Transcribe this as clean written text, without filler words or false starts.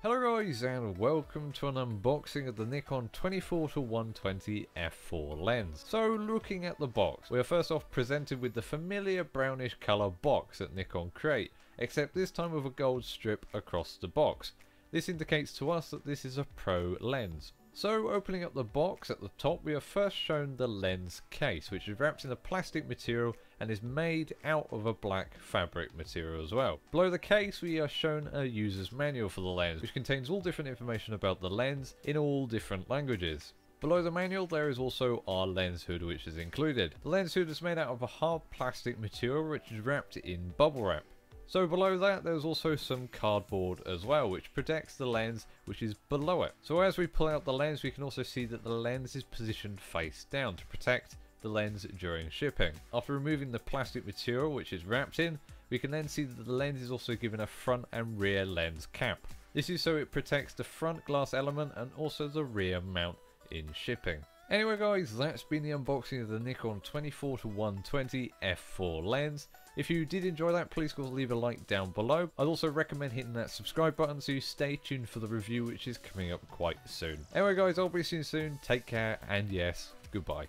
Hello guys and welcome to an unboxing of the Nikon 24-120 f4 lens. So looking at the box, we are first off presented with the familiar brownish colour box that Nikon create, except this time with a gold strip across the box. This indicates to us that this is a pro lens. So opening up the box, at the top we are first shown the lens case, which is wrapped in a plastic material and is made out of a black fabric material as well. Below the case we are shown a user's manual for the lens, which contains all different information about the lens in all different languages. Below the manual there is also our lens hood, which is included. The lens hood is made out of a hard plastic material which is wrapped in bubble wrap. So below that there's also some cardboard as well, which protects the lens which is below it. So as we pull out the lens we can also see that the lens is positioned face down to protect the lens during shipping. After removing the plastic material which is wrapped in, we can then see that the lens is also given a front and rear lens cap. This is so it protects the front glass element and also the rear mount in shipping. Anyway guys, that's been the unboxing of the Nikon 24-120 f4 lens. If you did enjoy that, please go leave a like down below. I'd also recommend hitting that subscribe button so you stay tuned for the review which is coming up quite soon. Anyway guys, I'll be seeing you soon, take care, and yes, goodbye.